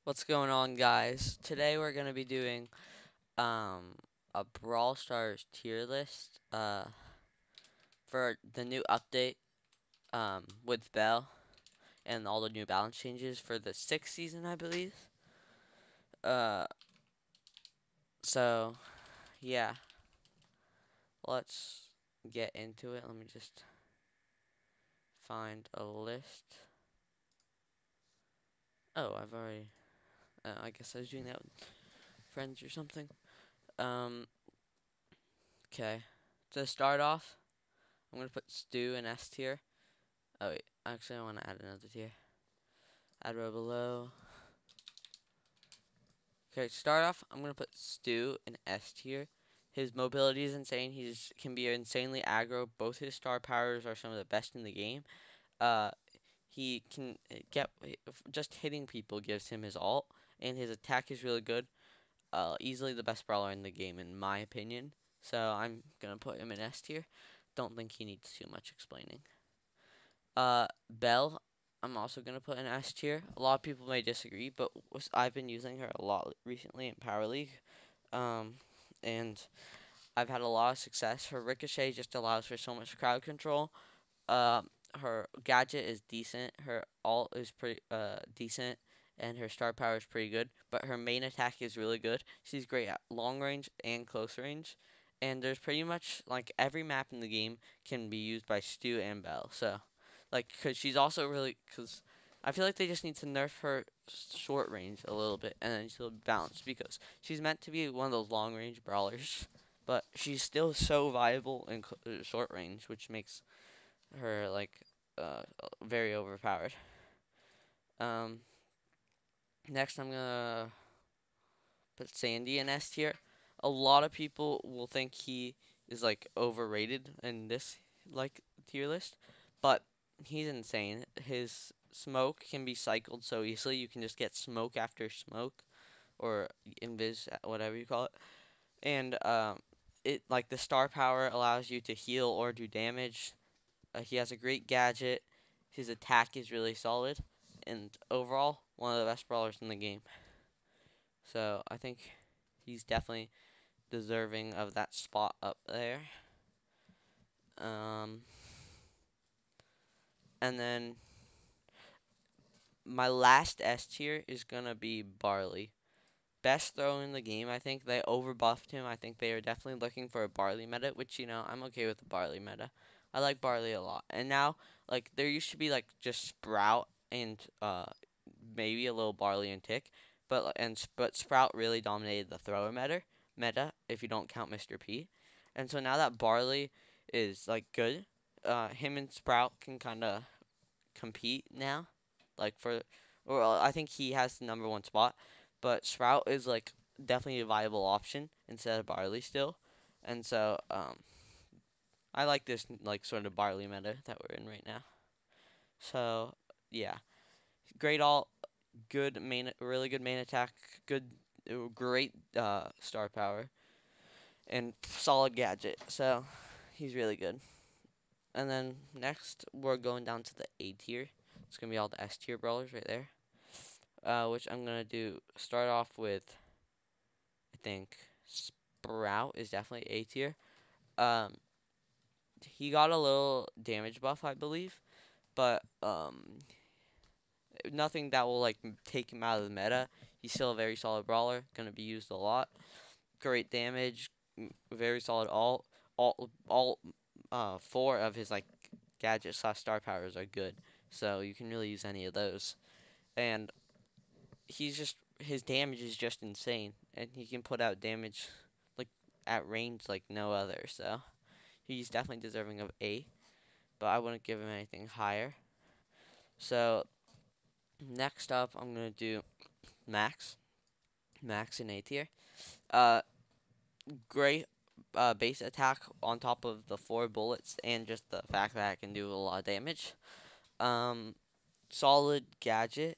What's going on, guys? Today we're gonna be doing um a Brawl Stars tier list for the new update with Bell and all the new balance changes for the sixth season, I believe. Uh, so yeah, let's get into it. Let me just find a list. Oh, I've already. I guess I was doing that with friends or something. Um, okay. To start off, I'm gonna put Stu in S tier. Oh wait, actually I want to add another tier. Add row below. Okay, start off, I'm gonna put Stu in S tier. His mobility is insane. He can be insanely aggro. Both his star powers are some of the best in the game. Uh, he can get just hitting people gives him his ult, and his attack is really good. Easily the best brawler in the game in my opinion. So I'm gonna put him in S tier. Don't think he needs too much explaining. Belle, I'm also gonna put in S tier. A lot of people may disagree, but I've been using her a lot recently in Power League, um, and I've had a lot of success. Her ricochet just allows for so much crowd control. Um, her gadget is decent. Her ult is pretty decent, and her star power is pretty good. But her main attack is really good. She's great at long range and close range. And there's pretty much like every map in the game can be used by Stu and Belle. So, like, cause she's also really, cause I feel like they just need to nerf her short range a little bit, and then she'll balance because she's meant to be one of those long range brawlers, but she's still so viable in short range, which makes her like very overpowered. Um, Next, I'm gonna put Sandy in S tier. A lot of people will think he is like overrated in this like tier list, but he's insane. His smoke can be cycled so easily. You can just get smoke after smoke or invis, whatever you call it, and it like the star power allows you to heal or do damage. He has a great gadget. His attack is really solid, and overall, one of the best brawlers in the game. So I think he's definitely deserving of that spot up there. Um, and then my last S tier is gonna be Barley. Best throw in the game, I think. They overbuffed him. I think they are definitely looking for a Barley meta, which, I'm okay with the Barley meta. I like Barley a lot. And now, like, there used to be, like, just Sprout and, maybe a little Barley and Tick, but Sprout really dominated the thrower meta if you don't count Mr. P. And so now that Barley is, like, good, him and Sprout can kind of compete now. Like I think he has the number one spot, but Sprout is like definitely a viable option instead of Barley still, and so I like this like sort of Barley meta that we're in right now. So yeah, great all, good main, really good main attack, good, great star power, and solid gadget. So he's really good. And then next we're going down to the A tier. It's gonna be all the S tier brawlers right there. Which I'm gonna do. Start off with, I think Sprout is definitely A tier. Um, he got a little damage buff, I believe, but nothing that will like take him out of the meta. He's still a very solid brawler, gonna be used a lot. Great damage, very solid ult. All four of his like gadget slash star powers are good, so you can really use any of those. And he's just his damage is just insane, and he can put out damage like at range like no other. So he's definitely deserving of A, but I wouldn't give him anything higher. So next up, I'm gonna do Max. Max in A tier. Uh, Great base attack on top of the 4 bullets and just the fact that it can do a lot of damage. Um, Solid gadget,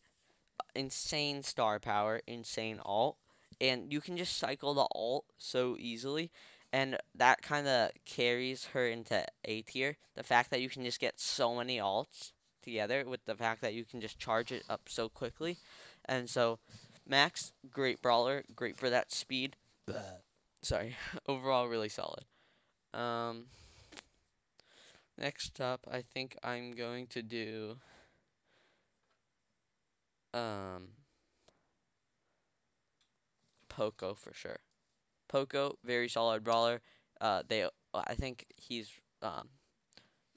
insane star power, insane ult, and you can just cycle the ult so easily, and that kind of carries her into A tier. The fact that you can just get so many ults together with the fact that you can just charge it up so quickly, and so Max, great brawler, great for that speed. Sorry, overall really solid. Um, Next up, I think I'm going to do um Poco for sure. Poco, very solid brawler. I think he's um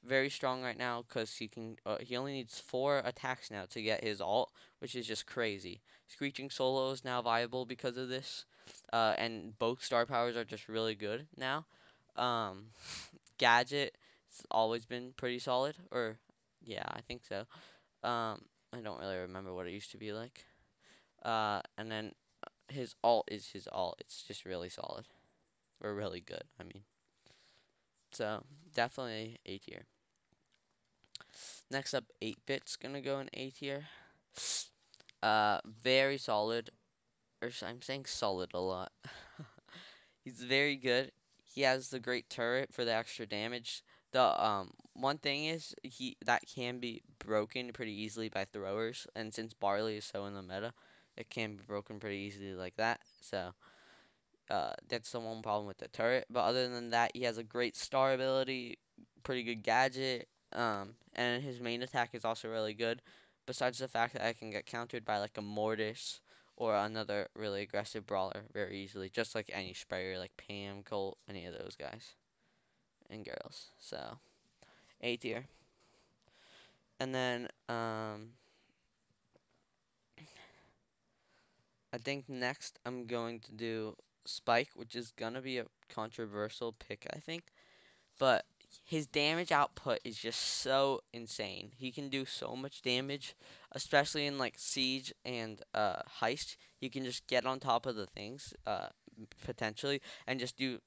very strong right now because he only needs 4 attacks now to get his ult, which is just crazy. Screeching solo is now viable because of this, and both star powers are just really good now. Um, Gadget has always been pretty solid, or yeah, I think so. I don't really remember what it used to be like. And then his ult is his ult. It's just really solid, or really good. I mean, so definitely A tier. Next up, 8-Bit's gonna go in A tier. Very solid. I'm saying solid a lot. He's very good. He has the great turret for the extra damage. The one thing is he that can be broken pretty easily by throwers, and since Barley is so in the meta, it can be broken pretty easily like that. So that's the one problem with the turret. But other than that, he has a great star ability, pretty good gadget, and his main attack is also really good. Besides the fact that I can get countered by like a Mortis or another really aggressive brawler very easily, just like any sprayer like Pam, Colt, any of those guys and girls. So A tier. And then I think next I'm going to do Spike, which is gonna be a controversial pick, I think. But his damage output is just so insane. He can do so much damage, especially in like siege and heist. He can just get on top of the things potentially and just do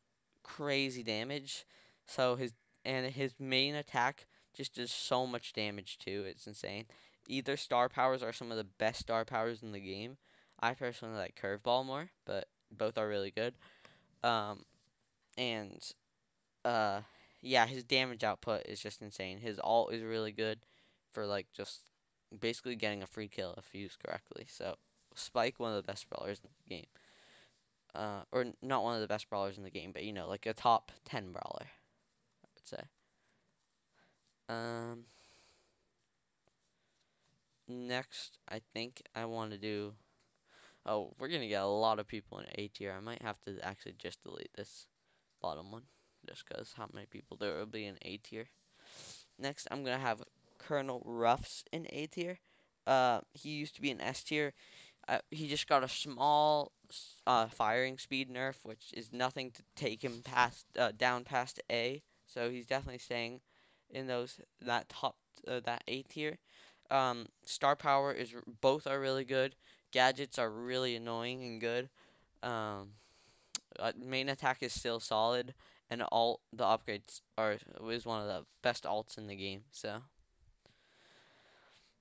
crazy damage. So his main attack just does so much damage too. It's insane. Either star powers are some of the best star powers in the game. I personally like curveball more, but both are really good. Um, and uh yeah, his damage output is just insane. His ult is really good for like just basically getting a free kill if used correctly. So Spike, one of the best brawlers in the game. Or not one of the best brawlers in the game, but like a top 10 brawler, I would say. Um Next I think I want to do oh, we're gonna get a lot of people in A tier. I might have to actually just delete this bottom one. Just because how many people there will be in A tier. Next, I'm gonna have Colonel Ruffs in A tier. He used to be in S tier. He just got a small firing speed nerf, which is nothing to take him past down past A. So he's definitely staying in that top that A tier. Star power is both are really good. Gadgets are really annoying and good. Um, Main attack is still solid, and all the upgrades are is one of the best alts in the game. So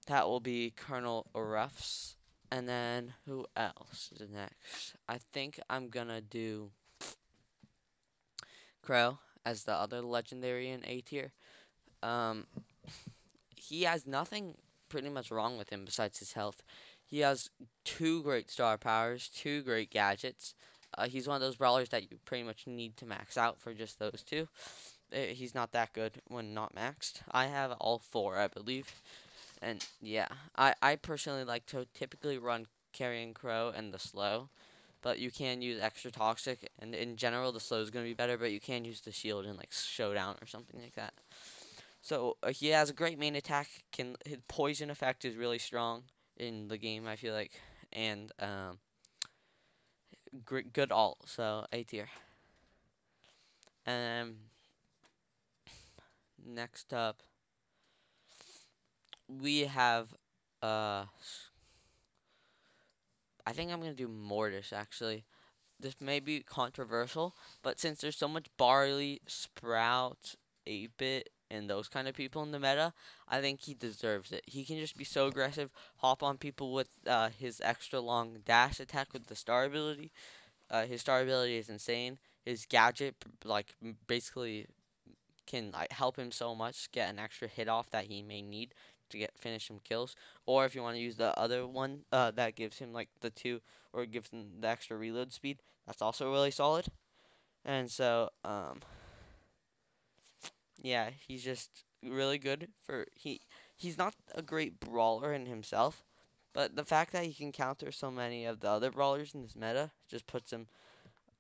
that will be Colonel Ruffs. And then who else is next? I think I'm gonna do Crow as the other legendary in A tier. Um, he has nothing pretty much wrong with him besides his health. He has 2 great star powers, 2 great gadgets. He's one of those brawlers that you pretty much need to max out for just those two. He's not that good when not maxed. I have all 4, I believe. And yeah, I personally like to typically run Carrying Crow and the slow, but you can use extra toxic, and in general the slow is going to be better, but you can use the shield in like showdown or something like that. So he has a great main attack. His poison effect is really strong in the game, I feel like, and good ult. So A tier. Um, Next up we have uh, I think I'm gonna do Mortis actually. This may be controversial, but since there's so much Barley, Sprout, 8-Bit, and those kind of people in the meta, I think he deserves it. He can just be so aggressive, hop on people with his extra long dash attack with the star ability. His star ability is insane. His gadget, basically can like, help him so much get an extra hit off that he may need to get finish some kills. Or if you want to use the other one, that gives him like the two, or gives him the extra reload speed, that's also really solid. And so, yeah, he's just really good for he's not a great brawler in himself, but the fact that he can counter so many of the other brawlers in this meta just puts him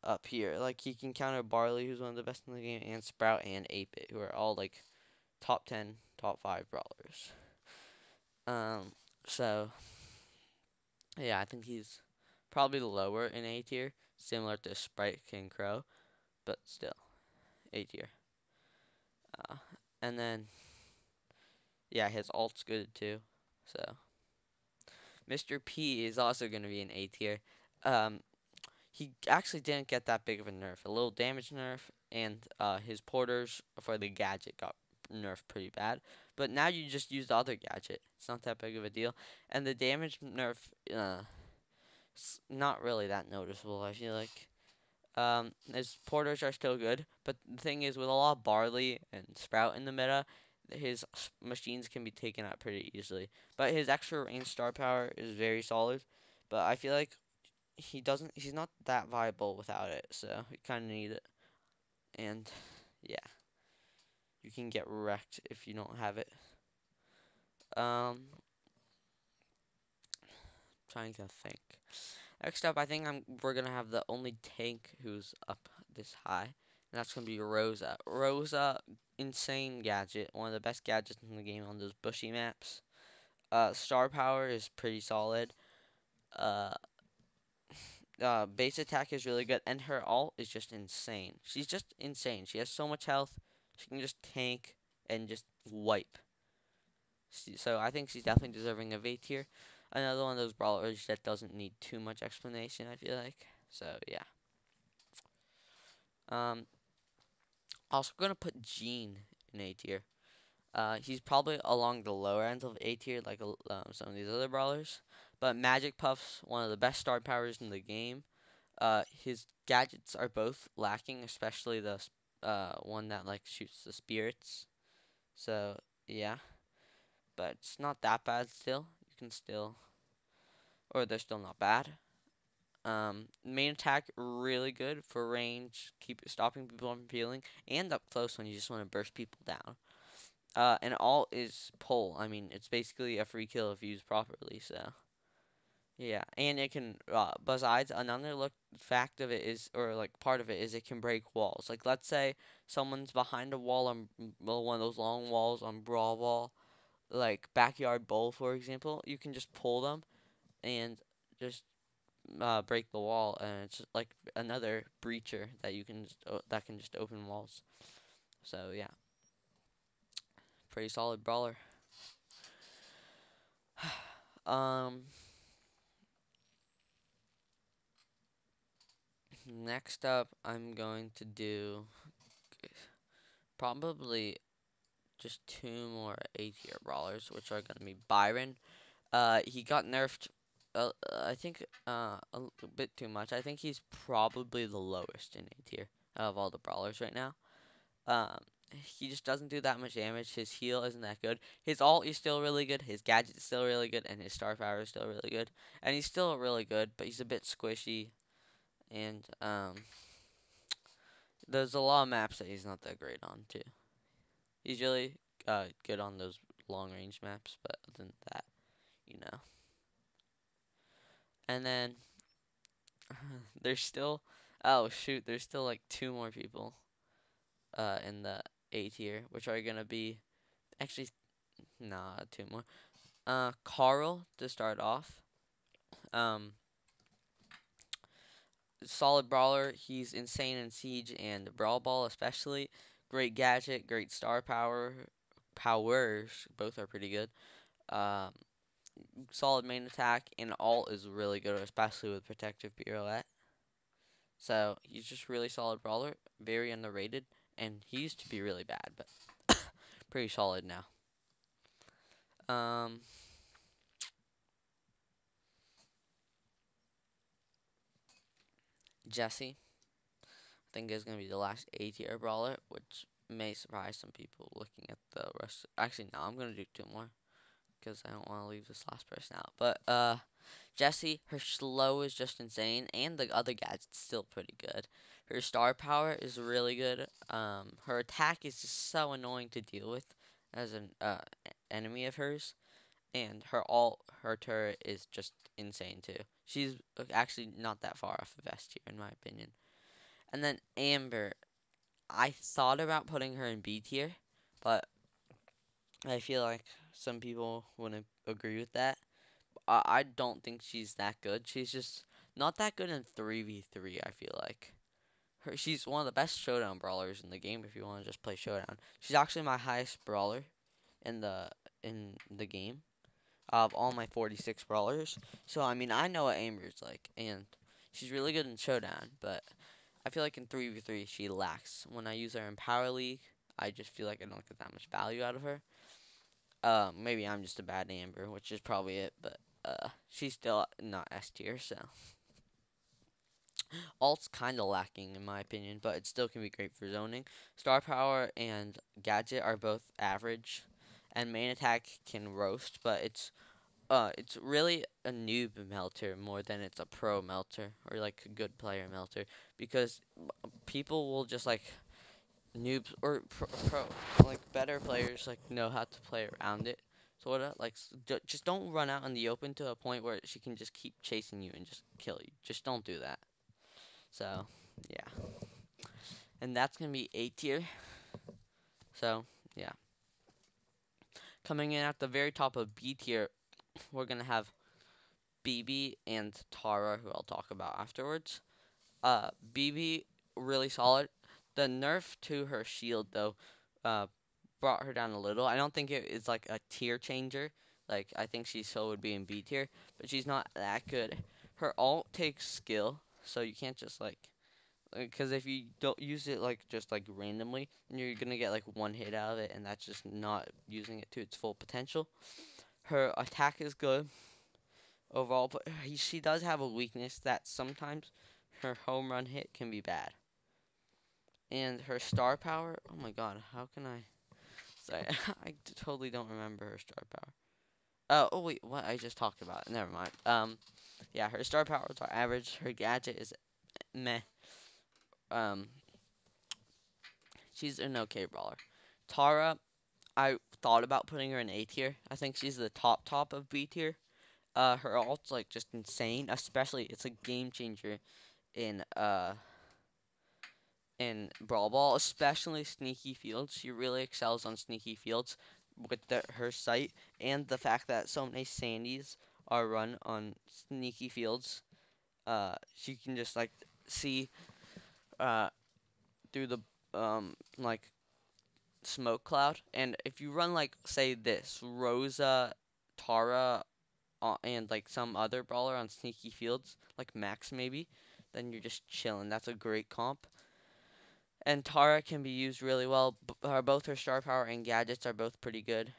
up here. Like he can counter Barley, who's one of the best in the game, and Sprout and 8-Bit, who are all like top 10, top 5 brawlers. Um, so yeah, I think he's probably lower in A tier, similar to Sprite King Crow, but still A tier. Uh, and then yeah, his ult's good too. So Mr. P is also going to be an A tier. Um, he actually didn't get that big of a nerf. A little damage nerf, and his porters for the gadget got nerfed pretty bad. But now you just use the other gadget. It's not that big of a deal. And the damage nerf, not really that noticeable, I feel like. His porters are still good, but the thing is, with a lot of Barley and Sprout in the meta, his machines can be taken out pretty easily. But his extra range star power is very solid. But I feel like he's not that viable without it, so you kind of need it. And yeah, you can get wrecked if you don't have it. Trying to think. Next up, I think we're gonna have the only tank who's up this high, and that's gonna be Rosa. Rosa, insane gadget, one of the best gadgets in the game on those bushy maps. Star power is pretty solid. Uh, Base attack is really good, and her ult is just insane. She's just insane. She has so much health. She can just tank and just wipe. So I think she's definitely deserving of A tier. Another one of those brawlers that doesn't need too much explanation, I feel like. So yeah. Um, Also gonna put Gene in A tier. He's probably along the lower end of A tier, like some of these other brawlers. But Magic Puff's one of the best star powers in the game. His gadgets are both lacking, especially the one that like shoots the spirits. So yeah, but it's not that bad still. You can still, or they're still not bad. Main attack really good for range, keep stopping people from healing, and up close when you just want to burst people down. And alt is pull. I mean, it's basically a free kill if used properly. So yeah, and it can. Besides, another look fact of it is, or like part of it is, it can break walls. Like let's say someone's behind a wall on well, one of those long walls on Brawl Wall, like Backyard Bowl, for example. You can just pull them and just break the wall, and it's like another breacher that you can that can just open walls. So yeah, pretty solid brawler. um, Next up, I'm going to do probably just two more A tier brawlers, which are gonna be Byron. He got nerfed. I think a bit too much. I think he's probably the lowest in A tier of all the brawlers right now. Um, he just doesn't do that much damage. His heal isn't that good. His ult is still really good. His gadget is still really good, and his star power is still really good. And he's still really good, but he's a bit squishy. And there's a lot of maps that he's not that great on too. He's really good on those long range maps, but other than that, you know. And then there's still, oh shoot, there's still like two more people in the A tier, which are gonna be actually nah, two more. Carl to start off. Um, Solid brawler. He's insane in Siege and Brawl Ball, especially. Great gadget, great star power. Powers, both are pretty good. Um, Solid main attack, and ult is really good, especially with protective pirouette. So he's just really solid brawler, very underrated, and he used to be really bad, but pretty solid now. Um, Jesse, I think is gonna be the last A tier brawler, which may surprise some people looking at the rest. Actually, no, I'm gonna do two more. because I don't want to leave this last person out. But Jessie, her slow is just insane, and the other gadget's still pretty good. Her star power is really good. Her attack is just so annoying to deal with as an enemy of hers, and her turret is just insane too. She's actually not that far off of S tier in my opinion. And then Amber, I thought about putting her in B tier, but I feel like some people wouldn't agree with that. I don't think she's that good. She's just not that good in 3v3, I feel like. She's one of the best showdown brawlers in the game if you want to just play showdown. She's actually my highest brawler in the game of all my 46 brawlers. So I mean, I know what Amber's like, and she's really good in showdown, but I feel like in 3v3 she lacks. When I use her in Power League, I just feel like I don't get that much value out of her. Maybe I'm just a bad Amber, which is probably it, but she's still not S tier, so alt's kind of lacking in my opinion, but it still can be great for zoning. Star power and gadget are both average, and main attack can roast, but it's really a noob melter more than it's a pro melter or like a good player melter because people will just like noobs or pro like better players like know how to play around it sort of like just don't run out in the open to a point where she can just keep chasing you and just kill you. Just don't do that. So yeah, and that's gonna be A tier. So yeah, coming in at the very top of B tier, we're gonna have BB and Tara, who I'll talk about afterwards. BB really solid. The nerf to her shield though, uh, brought her down a little. I don't think it is like a tier changer. Like I think she still would be in B tier, but she's not that good. Her ult takes skill, so you can't just like because if you don't use it like just like randomly, then you're gonna get like one hit out of it, and that's just not using it to its full potential. Her attack is good overall, but she does have a weakness that sometimes her home run hit can be bad. And her star power, oh my god, how can I? Sorry, I totally don't remember her star power. Oh wait, what I just talked about? Never mind. Yeah, her star powers are average. Her gadget is meh. Um, she's an okay brawler. Tara, I thought about putting her in A tier. I think she's the top of B tier. Her ult's like just insane. Especially, it's a game changer in Brawl Ball, especially Sneaky Fields. She really excels on Sneaky Fields with her sight and the fact that so many Sandys are run on Sneaky Fields. She can just like see uh, through the like smoke cloud, and if you run like say this Rosa, Tara, and like some other brawler on Sneaky Fields, like Max maybe, then you're just chilling. That's a great comp. And Tara can be used really well. Both her star power and gadgets are both pretty good.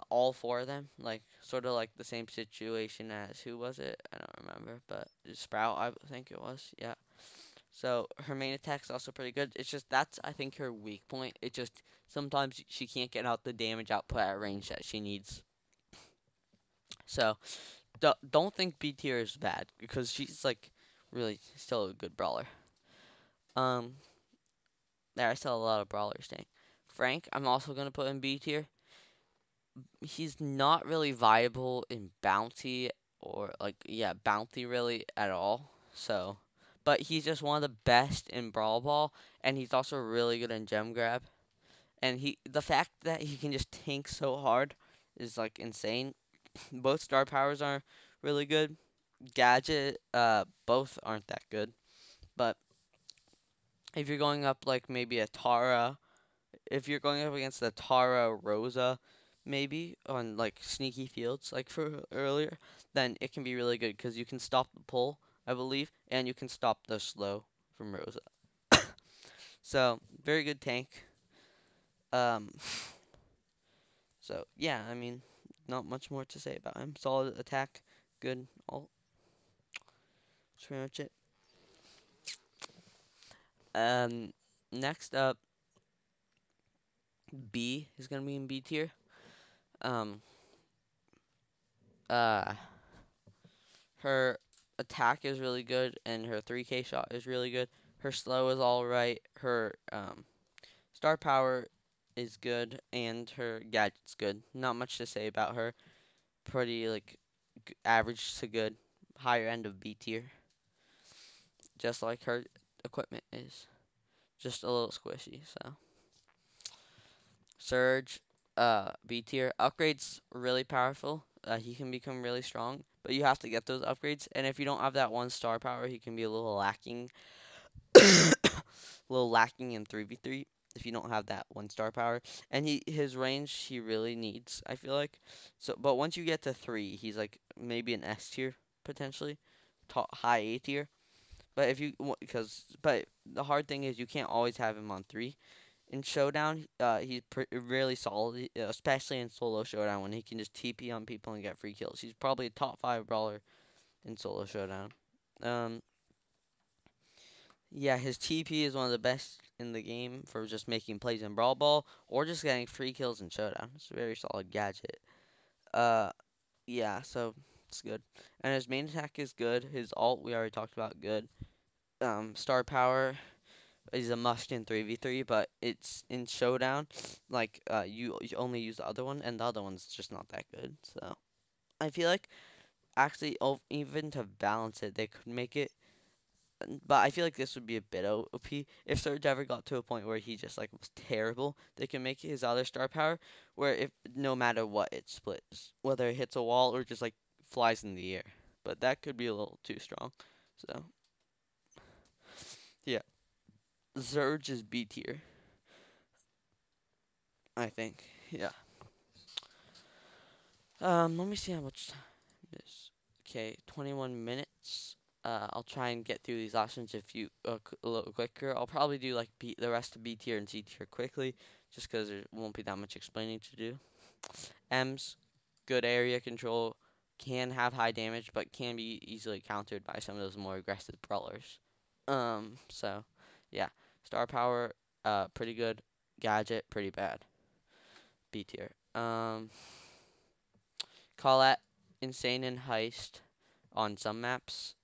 All four of them, like sort of like the same situation as who was it? I don't remember, but Sprout, I think it was. Yeah. So her main attack is also pretty good. It's just that's I think her weak point. It just sometimes she can't get out the damage output at range that she needs. So don't think B tier is bad because she's like really still a good brawler. Um, there I still a lot of brawlers staying. Frank, I'm also gonna put in B tier. He's not really viable in bounty or like yeah bounty really at all. So, but he's just one of the best in Brawl Ball, and he's also really good in Gem Grab. And the fact that he can just tank so hard is like insane. Both star powers are really good. Gadget, both aren't that good. But if you're going up like maybe a Tara, if you're going up against the Tara Rosa, maybe on like sneaky fields like for earlier, then it can be really good because you can stop the pull, I believe, and you can stop the slow from Rosa. So very good tank. Um, so yeah, I mean, not much more to say about him. Solid attack, good. All that's pretty much it. Um, next up, B is gonna be in B tier. Um, Uh, her attack is really good, and her 3K shot is really good. Her slow is all right. Her star power is good, and her gadget's good. Not much to say about her. Pretty like average to good, higher end of B tier, just like her equipment is. Just a little squishy. So Surge, B tier upgrades really powerful. He can become really strong, but you have to get those upgrades. And if you don't have that one star power, he can be a little lacking, a little lacking in 3v3 if you don't have that one star power. And his range he really needs, I feel like. So, but once you get to 3, he's like maybe an S tier potentially, top, high A tier. But if you because but the hard thing is you can't always have him on 3. In Showdown, he's really solid, especially in Solo Showdown when he can just TP on people and get free kills. He's probably a top 5 brawler in Solo Showdown. Um, yeah, his TP is one of the best in the game for just making plays in Brawl Ball or just getting free kills in Showdown. It's a very solid gadget. Uh, yeah, so it's good. And his main attack is good. His ult we already talked about, good. Star power is a must in 3v3, but it's in Showdown. Like, you only use the other one, and the other one's just not that good. So, I feel like, actually, even to balance it, they could make it. But I feel like this would be a bit OP. If Surge ever got to a point where he just, like, was terrible, they can make his other star power, where if no matter what, it splits. Whether it hits a wall or just, like, flies in the air. But that could be a little too strong. So, yeah. Surge is B tier, I think. Yeah. Let me see how much time it is. Okay, 21 minutes. I'll try and get through these options a little quicker. I'll probably do like the rest of B tier and C tier quickly, just because there won't be that much explaining to do. M's, good area control, can have high damage, but can be easily countered by some of those more aggressive brawlers. So yeah, star power, pretty good. Gadget, pretty bad. B tier. Colette, insane in heist on some maps.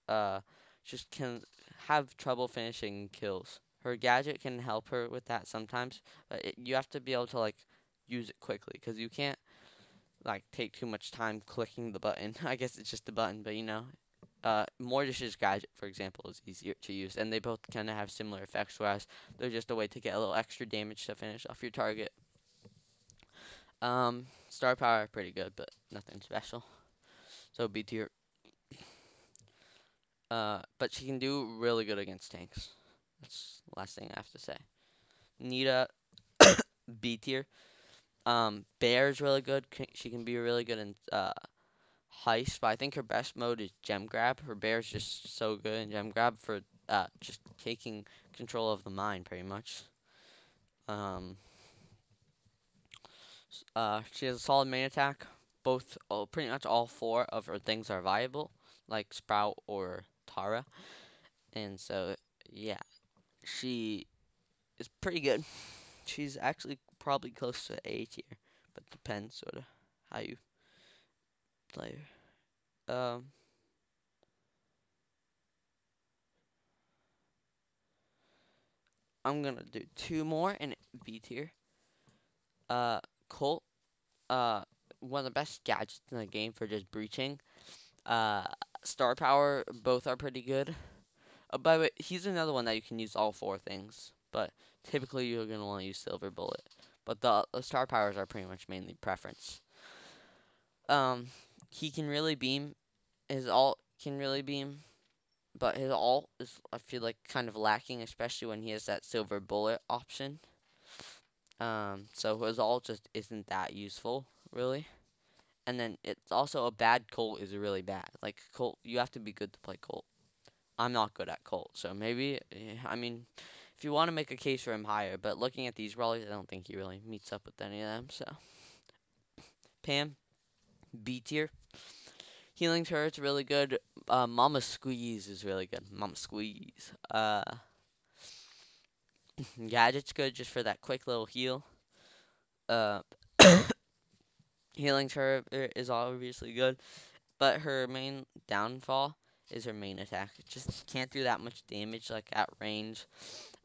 Just can have trouble finishing kills. Her gadget can help her with that sometimes, but you have to be able to like use it quickly because you can't like take too much time clicking the button. I guess it's just a button, but you know. Mortish's gadget, for example, is easier to use, and they both kind of have similar effects, whereas they're just a way to get a little extra damage to finish off your target. Star power, pretty good, but nothing special. So B tier. But she can do really good against tanks. That's the last thing I have to say. Nita, B tier. Bear's really good. She can be really good in heist, but I think her best mode is gem grab. Her bear's just so good in gem grab for just taking control of the mine, pretty much. Um, she has a solid main attack. Pretty much all 4 of her things are viable, like Sprout or Tara. And so, yeah, she is pretty good. She's actually probably close to A tier, but depends sort of how you play her. I'm gonna do 2 more in B tier. Uh, Colt. Uh, one of the best gadgets in the game for just breaching. Uh, Star power. Both are pretty good. By the way, he's another one that you can use all 4 things, but typically you're gonna want to use Silver Bullet. But the star powers are pretty much mainly preference. Um, he can really beam. His ult can really beam, but his ult is, I feel like, kind of lacking, especially when he has that Silver Bullet option. So his ult just isn't that useful, really. And then it's also a bad Colt is really bad. Like Colt, you have to be good to play Colt. I'm not good at Colt, so maybe I mean, if you want to make a case for him higher, but looking at these brawlers, I don't think he really meets up with any of them. So Pam, B tier. Healing turret's really good. Mama Squeeze is really good. Mama Squeeze. Gadget's good just for that quick little heal. Uh, Healing turret is obviously good. But her main downfall is her main attack. It just can't do that much damage like at range.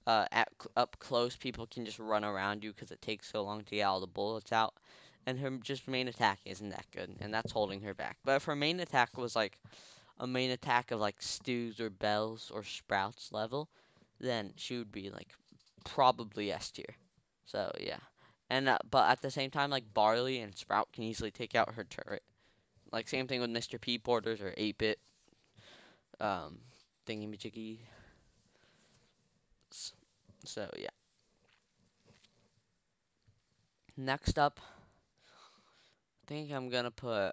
Up close, people can just run around you because it takes so long to get all the bullets out. And her just main attack isn't that good, and that's holding her back. But if her main attack was like a main attack of like Stews or Bells or Sprouts level, then she would be like probably S tier. So yeah, and but at the same time, like Barley and Sprout can easily take out her turret. Like same thing with Mr. P porters or 8-bit um thingy majiggy. So yeah. Next up, I think I'm gonna put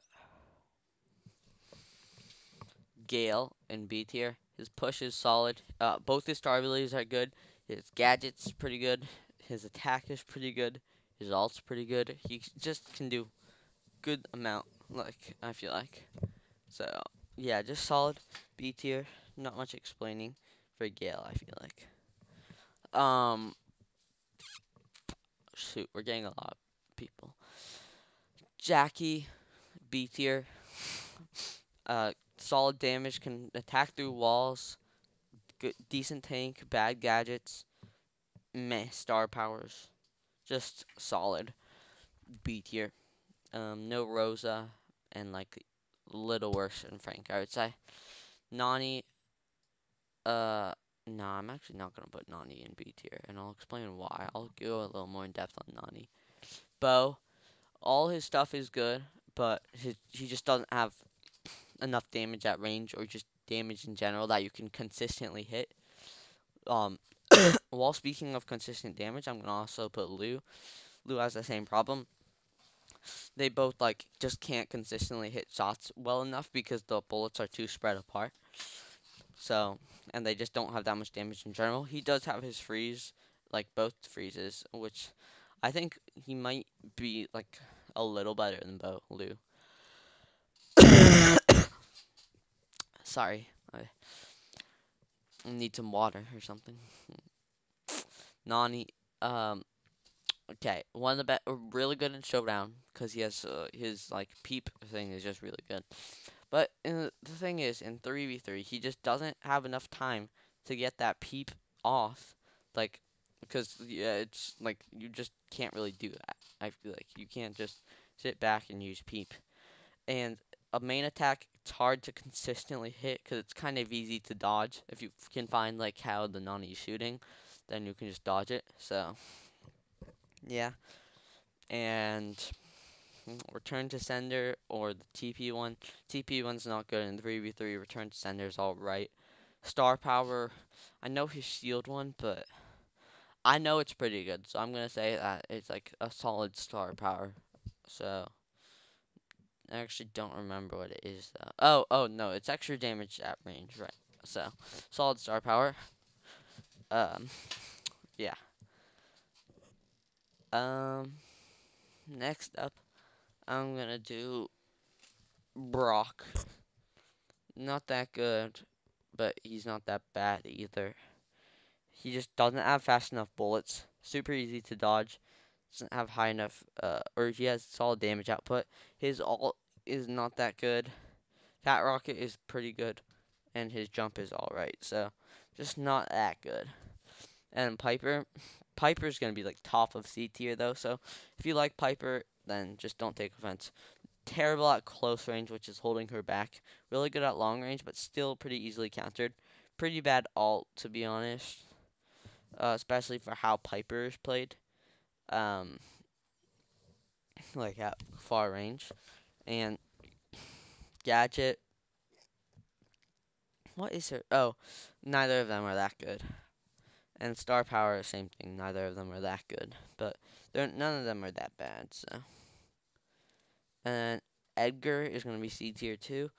Gale in B tier. His push is solid. Both his star abilities are good. His gadget's pretty good. His attack is pretty good. His ult's pretty good. He just can do good amount. Like I feel like. So yeah, just solid B tier. Not much explaining for Gale. I feel like. Shoot, we're getting a lot of people. Jackie B tier. Solid damage, can attack through walls. Good, decent tank, bad gadgets, meh, star powers, just solid B tier. No Rosa, and like little worse than Frank, I would say. Nani, no, I'm actually not gonna put Nani in B tier, and I'll explain why. I'll go a little more in depth on Nani. Bo, all his stuff is good, but he just doesn't have enough damage at range or just damage in general that you can consistently hit. Um, while speaking of consistent damage, I'm gonna also put Lou. Lou has the same problem. They both like just can't consistently hit shots well enough because the bullets are too spread apart. So, and they just don't have that much damage in general. He does have his freeze, like both freezes, which I think he might be like a little better than Lou. Sorry, I need some water or something. Nani, um, okay, one of the really good in Showdown because he has his like peep thing is just really good. But the thing is, in 3v3, he just doesn't have enough time to get that peep off, like because yeah, it's like you just can't really do that. I feel like you can't just sit back and use peep. And a main attack, it's hard to consistently hit because it's kind of easy to dodge. If you can find like how the Nani is shooting, then you can just dodge it. So yeah, and return to sender or the TP one. TP one's not good, and 3v3 return to sender is alright. Star power, I know his shield one, but I know it's pretty good, so I'm gonna say that it's like a solid star power. So I actually don't remember what it is though. Oh no, it's extra damage at range, right? So solid star power. Um, yeah. Um, next up, I'm gonna do Brock. Not that good, but he's not that bad either. He just doesn't have fast enough bullets. Super easy to dodge. Doesn't have high enough, or he has solid damage output. His ult is not that good. Fat Rocket is pretty good, and his jump is alright. So, just not that good. And Piper's gonna be like top of C tier though. So, if you like Piper, then just don't take offense. Terrible at close range, which is holding her back. Really good at long range, but still pretty easily countered. Pretty bad ult, to be honest. Especially for how Piper is played. Um, like at far range. And Gadget, what is her? Oh, neither of them are that good. And Star Power, same thing. Neither of them are that good. But none of them are that bad. So, and Edgar is gonna be C tier too.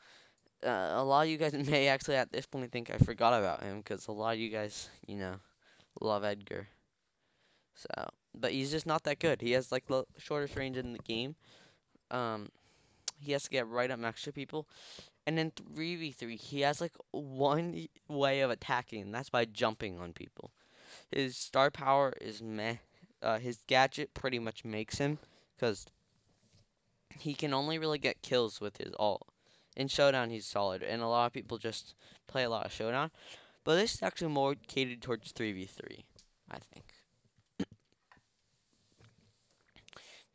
A lot of you guys may actually at this point think I forgot about him because a lot of you guys, love Edgar. So, but he's just not that good. He has like the shortest range in the game. Um, he has to get right up next to people. And in 3v3, he has like one way of attacking, and that's by jumping on people. His star power is meh. His gadget pretty much makes him, because he can only really get kills with his ult. In Showdown, he's solid, and a lot of people just play a lot of Showdown. But this is actually more catered towards 3v3, I think.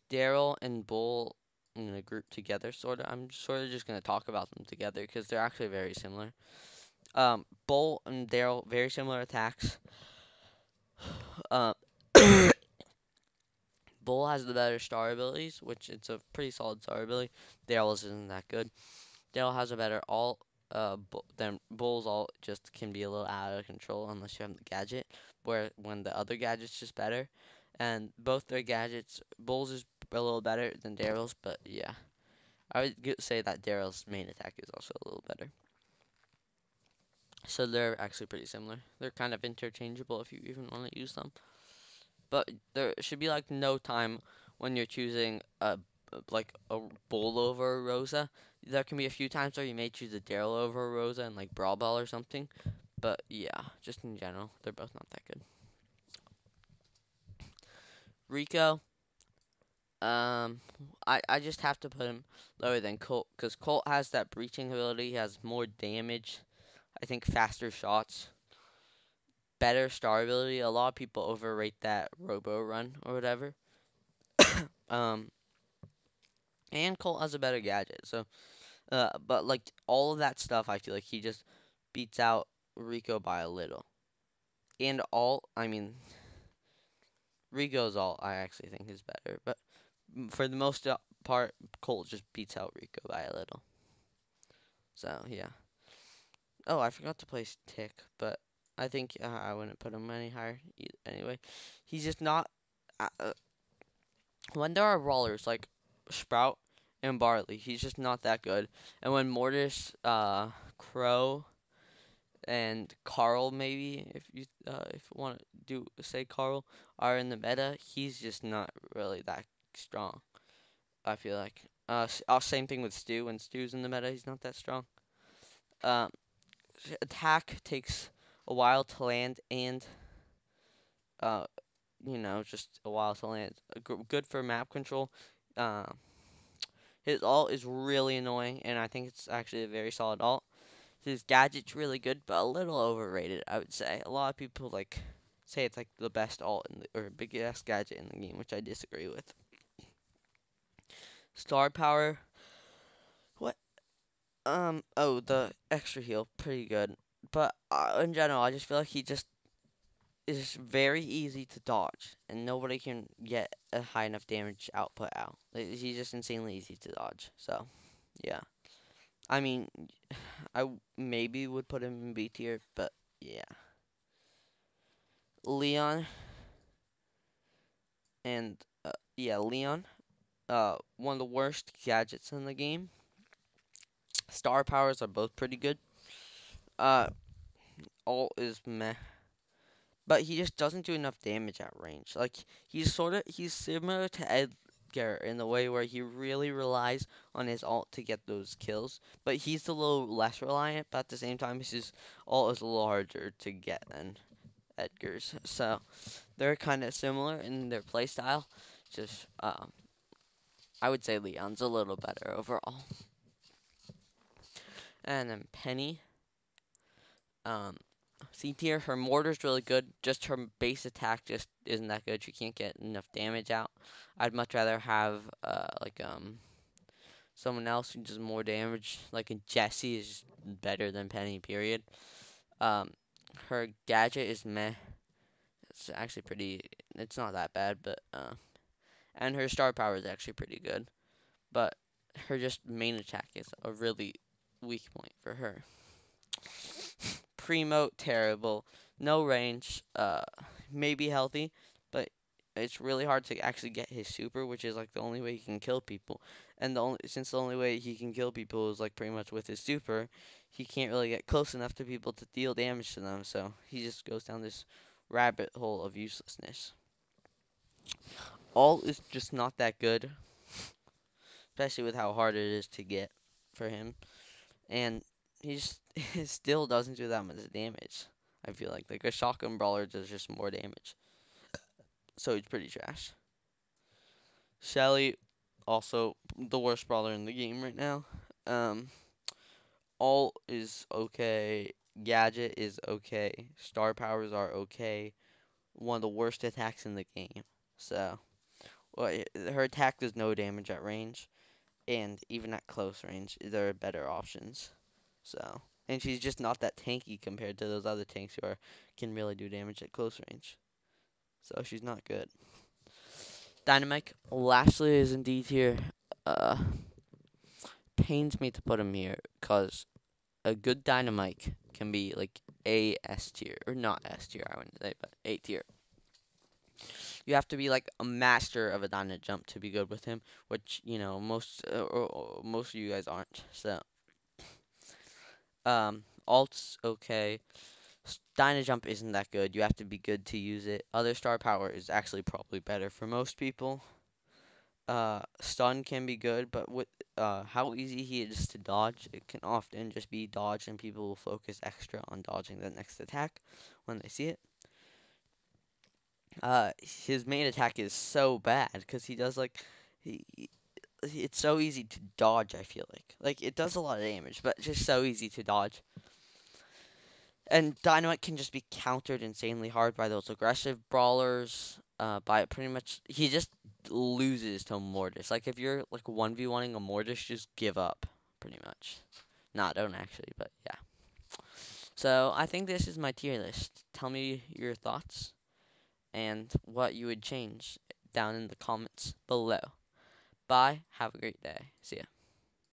Daryl and Bull in a group together, sort of. I'm sort of just going to talk about them together because they're actually very similar. Bull and Daryl, very similar attacks. Uh, Bull has the better star abilities, which it's a pretty solid star ability. Daryl's isn't that good. Daryl has a better alt. Then Bull's alt just can be a little out of control unless you have the gadget. Where when the other gadget's just better, and both their gadgets, Bull's is a little better than Daryl's, but yeah, I would say that Daryl's main attack is also a little better. So they're actually pretty similar. They're kind of interchangeable if you even want to use them. But there should be like no time when you're choosing a Bull over a Rosa. There can be a few times where you may choose a Daryl over a Rosa in like Brawl Ball or something. But yeah, just in general, they're both not that good. Rico, I just have to put him lower than Colt because Colt has that breaching ability. He has more damage. I think faster shots, better star ability. A lot of people overrate that Robo Run or whatever. Um, and Colt has a better gadget. So, but like all of that stuff, I feel like he just beats out Rico by a little. And I mean, Rico's all I actually think is better. But for the most part, Colt just beats out Rico by a little. So yeah. Oh, I forgot to place Tick, but I think I wouldn't put him any higher anyway. He's just not. When there are brawlers like Sprout and Barley, he's just not that good. And when Mortis, Crow, and Carl, maybe if you want to say Carl, are in the meta, he's just not really that strong. I feel like. Same thing with Stu. When Stu's in the meta, he's not that strong. Um, Attack takes a while to land, and uh, just a while to land. Good for map control. Uh, his ult is really annoying, and I think it's actually a very solid ult. His gadget's really good, but a little overrated, I would say. A lot of people say it's like the best ult or biggest gadget in the game, which I disagree with. Star power. What? Oh, the extra heal, pretty good. But in general, I just feel like he just is very easy to dodge, and nobody can get a high enough damage output out. He's just insanely easy to dodge. So, yeah. I mean, I maybe would put him in B tier, but yeah. Leon and yeah, Leon. One of the worst gadgets in the game. Star powers are both pretty good. Uh, Ult is meh, but he just doesn't do enough damage at range. Like he's similar to Edgar in the way where he really relies on his ult to get those kills, but he's a little less reliant. But at the same time, his ult is a little harder to get than Edgar's. So they're kind of similar in their playstyle. Just I would say Leon's a little better overall. And then Penny, um, C tier. Her mortar's really good. Just her base attack just isn't that good. She can't get enough damage out. I'd much rather have someone else who does more damage. Like a Jessie is better than Penny. Period. Um, her gadget is meh. It's actually pretty. It's not that bad, but and her star power is actually pretty good. But her just main attack is a really weak point for her. Primo, terrible. No range. Maybe healthy, but it's really hard to actually get his super, which is like the only way he can kill people. And since the only way he can kill people is like pretty much with his super, he can't really get close enough to people to deal damage to them. So he just goes down this rabbit hole of uselessness. All is just not that good, especially with how hard it is to get for him. And he still doesn't do that much damage. I feel like a shotgun brawler does just more damage, so he's pretty trash. Shelly, also the worst brawler in the game right now. Um, All is okay. Gadget is okay. Star powers are okay. One of the worst attacks in the game. So, well, her attack does no damage at range, and even at close range, there are better options. So, and she's just not that tanky compared to those other tanks who can really do damage at close range. So she's not good. Dynamite lastly is indeed here. Uh, Pains me to put him here because a good Dynamite can be like A S tier or not S tier. I wouldn't say, but A tier. You have to be like a master of a Dynamite jump to be good with him, which or most of you guys aren't. So alt's okay. Dyna Jump isn't that good. You have to be good to use it. Other star power is actually probably better for most people. Stun can be good, but with how easy he is to dodge, it can often just be dodge, and people will focus extra on dodging the next attack when they see it. His main attack is so bad because he does like it's so easy to dodge. I feel like it does a lot of damage, but just so easy to dodge. And Dynamite can just be countered insanely hard by those aggressive brawlers. By pretty much, he just loses to Mortis. Like if you're like 1v1ing a Mortis, just give up, pretty much. Nah, don't actually, but yeah. So I think this is my tier list. Tell me your thoughts and what you would change down in the comments below. Bye. Have a great day. See ya.